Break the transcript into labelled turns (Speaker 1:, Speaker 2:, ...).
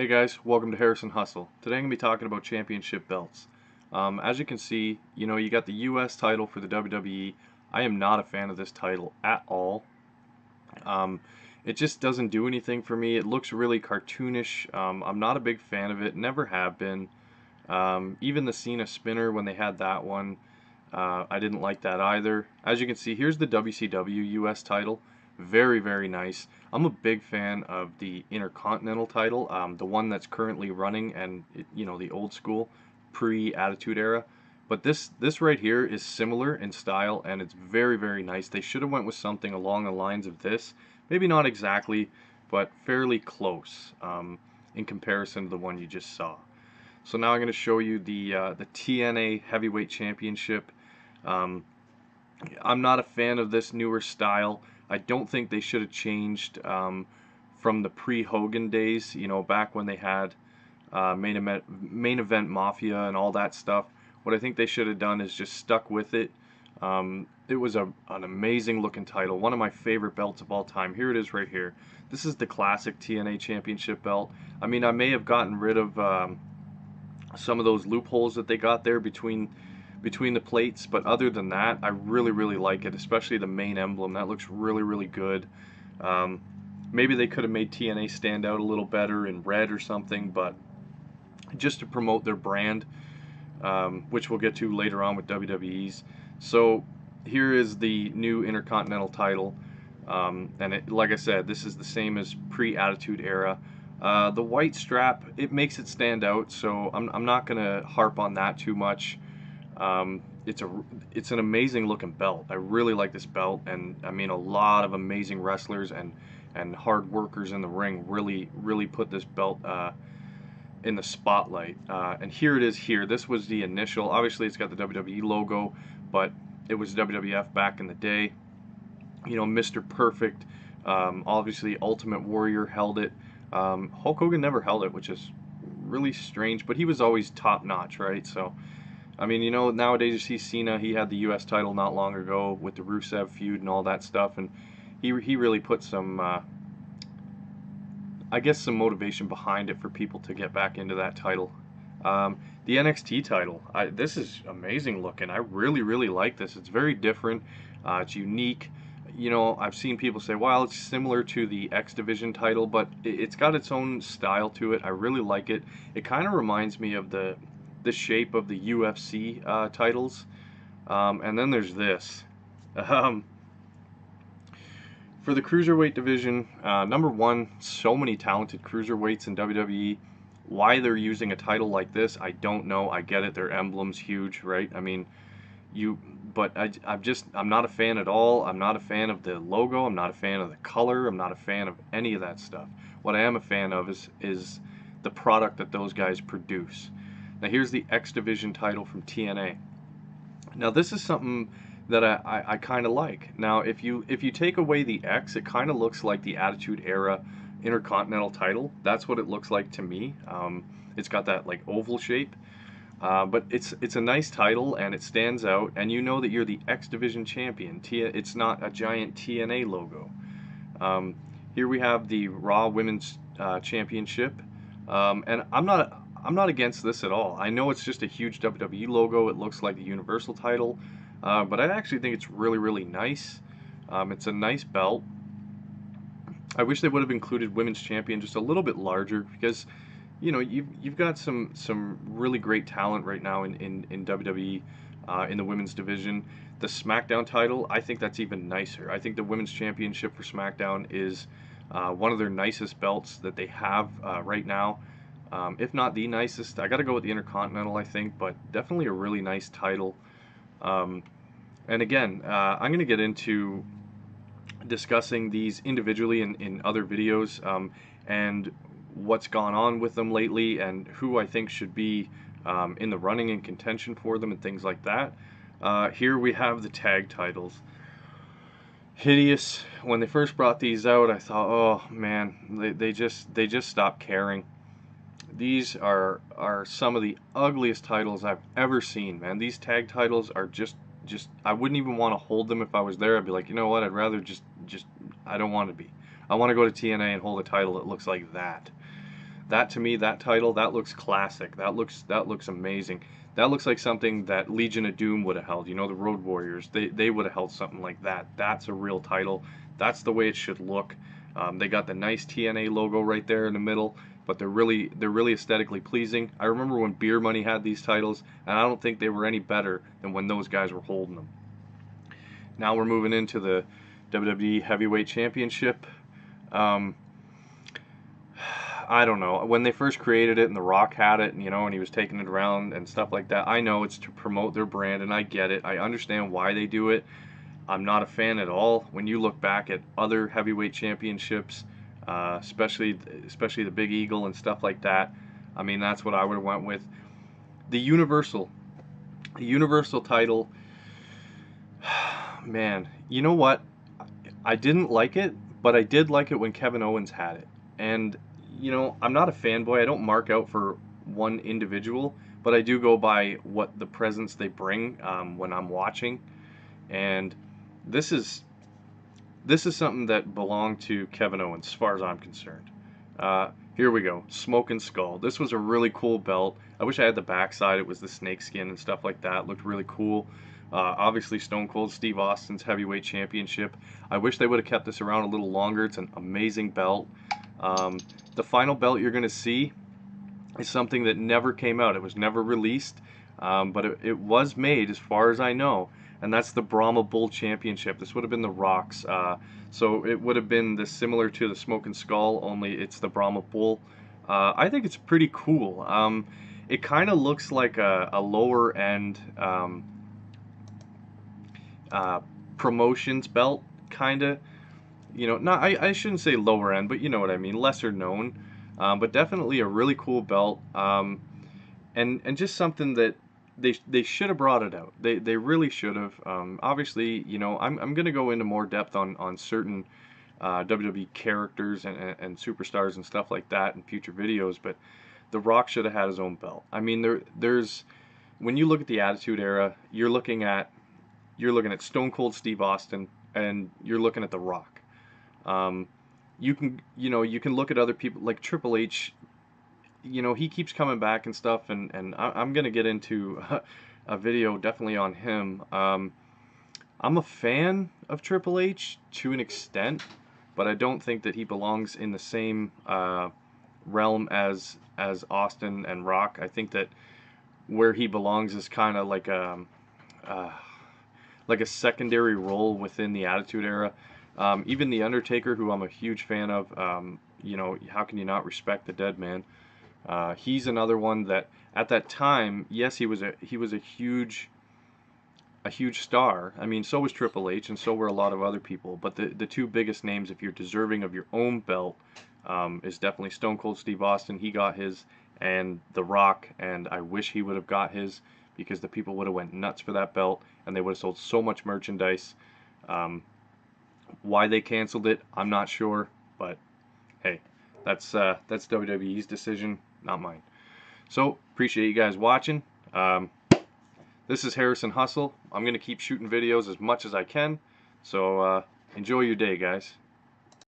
Speaker 1: Hey guys, welcome to Harrison Hustle. Today I'm going to be talking about championship belts. As you can see, you got the US title for the WWE. I am not a fan of this title at all. It just doesn't do anything for me. It looks really cartoonish. I'm not a big fan of it, never have been. Even the Cena spinner when they had that one, I didn't like that either. As you can see, here's the WCW US title. Very, very nice. I'm a big fan of the Intercontinental title, the one that's currently running, and the old school pre-Attitude Era. But this right here is similar in style, and it's very, very nice. They should have went with something along the lines of this. Maybe not exactly, but fairly close in comparison to the one you just saw. So now I'm going to show you the TNA Heavyweight Championship. I'm not a fan of this newer style. I don't think they should have changed from the pre-Hogan days, back when they had main event Mafia and all that stuff. What I think they should have done is just stuck with it. It was an amazing looking title, one of my favorite belts of all time. Here it is right here. This is the classic TNA Championship belt. I mean, I may have gotten rid of some of those loopholes that they got there between the plates, but other than that, I really, really like it, especially the main emblem. That looks really, really good. Maybe they could have made TNA stand out a little better in red or something, but just to promote their brand, which we'll get to later on with WWE's. So here is the new Intercontinental title, and like I said, this is the same as pre-Attitude Era. The white strap, it makes it stand out, so I'm not going to harp on that too much. It's an amazing looking belt. I really like this belt, and I mean a lot of amazing wrestlers and hard workers in the ring really put this belt in the spotlight. And here it is here. This was the initial. Obviously, it's got the WWE logo, but it was WWF back in the day. Mr. Perfect, obviously Ultimate Warrior held it. Hulk Hogan never held it, which is really strange, but he was always top notch, right? So, I mean, nowadays you see Cena, he had the US title not long ago with the Rusev feud and all that stuff, and he really put some, I guess, some motivation behind it for people to get back into that title. The NXT title, this is amazing looking. I really, really like this. It's very different. It's unique. I've seen people say, well, it's similar to the X Division title, but it's got its own style to it. I really like it. It kind of reminds me of the shape of the UFC titles. And then there's this. For the Cruiserweight division, number one, so many talented Cruiserweights in WWE. Why they're using a title like this, I don't know. I get it. Their emblem's huge, right? I mean, but I'm not a fan at all. I'm not a fan of the logo. I'm not a fan of the color. I'm not a fan of any of that stuff. What I am a fan of is the product that those guys produce. Now here's the X Division title from TNA. Now this is something that I kind of like. Now if you take away the X, it kind of looks like the Attitude Era Intercontinental title. That's what it looks like to me. It's got that like oval shape. But it's a nice title, and it stands out, and you know that you're the X Division champion. It's not a giant TNA logo. Here we have the Raw Women's Championship, and I'm not against this at all. I know it's just a huge WWE logo. It looks like the Universal title, but I actually think it's really, really nice. It's a nice belt. I wish they would have included Women's Champion just a little bit larger, because you've got some really great talent right now in WWE in the women's division. The SmackDown title, I think that's even nicer. I think the Women's Championship for SmackDown is one of their nicest belts that they have right now. If not the nicest, I got to go with the Intercontinental, I think, but definitely a really nice title. And again, I'm going to get into discussing these individually in other videos, and what's gone on with them lately, and who I think should be in the running and contention for them, and things like that. Here we have the tag titles. Hideous. When they first brought these out, I thought, oh man, they just stopped caring. These are some of the ugliest titles I've ever seen, man. These tag titles are just I wouldn't even want to hold them if I was there. I'd be like, you know what, I'd rather just I don't want to be. I want to go to TNA and hold a title that looks like that. That, to me, that title, that looks classic. That looks amazing. That looks like something that Legion of Doom would have held. You know, the Road Warriors. They would have held something like that. That's a real title. That's the way it should look. They got the nice TNA logo right there in the middle, but they're really aesthetically pleasing. I remember when Beer Money had these titles, and I don't think they were any better than when those guys were holding them. Now we're moving into the WWE Heavyweight Championship. I don't know. When they first created it and The Rock had it, you know, and he was taking it around and stuff like that, I know it's to promote their brand, and I get it. I understand why they do it. I'm not a fan at all. When you look back at other heavyweight championships, especially the Big Eagle and stuff like that, I mean, that's what I would have went with. The Universal title, man, you know what? I didn't like it, but I did like it when Kevin Owens had it. And, you know, I'm not a fanboy. I don't mark out for one individual, but I do go by what the presence they bring when I'm watching. And this is something that belonged to Kevin Owens, as far as I'm concerned. Here we go, Smoke and Skull. This was a really cool belt. I wish I had the backside. It was the snake skin and stuff like that. It looked really cool. Obviously, Stone Cold Steve Austin's Heavyweight Championship. I wish they would have kept this around a little longer. It's an amazing belt. The final belt you're going to see is something that never came out. It was never released, but it was made, as far as I know, and that's the Brahma Championship. This would have been the Rock's. So it would have been similar to the Smoke and Skull, only it's the Brahma Bull. I think it's pretty cool. It kind of looks like a lower end promotions belt, kind of. You know, not I shouldn't say lower end, but you know what I mean, lesser known. But definitely a really cool belt. And just something that they should have brought it out. They really should have. Obviously, you know, I'm gonna go into more depth on certain WWE characters and superstars and stuff like that in future videos. But The Rock should have had his own belt. I mean, there's when you look at the Attitude Era, you're looking at Stone Cold Steve Austin, and you're looking at The Rock. You can look at other people like Triple H. You know, he keeps coming back and stuff, and I'm gonna get into a video definitely on him. I'm a fan of Triple H to an extent, but I don't think that he belongs in the same realm as Austin and Rock. I think that where he belongs is kind of like a secondary role within the Attitude Era. Even The Undertaker, who I'm a huge fan of, you know, how can you not respect the dead man? He's another one that at that time, yes, he was a huge star. I mean, so was Triple H, and so were a lot of other people. But the two biggest names, if you're deserving of your own belt, is definitely Stone Cold Steve Austin. He got his, and The Rock, and I wish he would have got his, because the people would have went nuts for that belt, and they would have sold so much merchandise. Why they canceled it, I'm not sure, but hey, that's WWE's decision, not mine. So, appreciate you guys watching. This is Harrison Hustle. I'm going to keep shooting videos as much as I can, so enjoy your day, guys.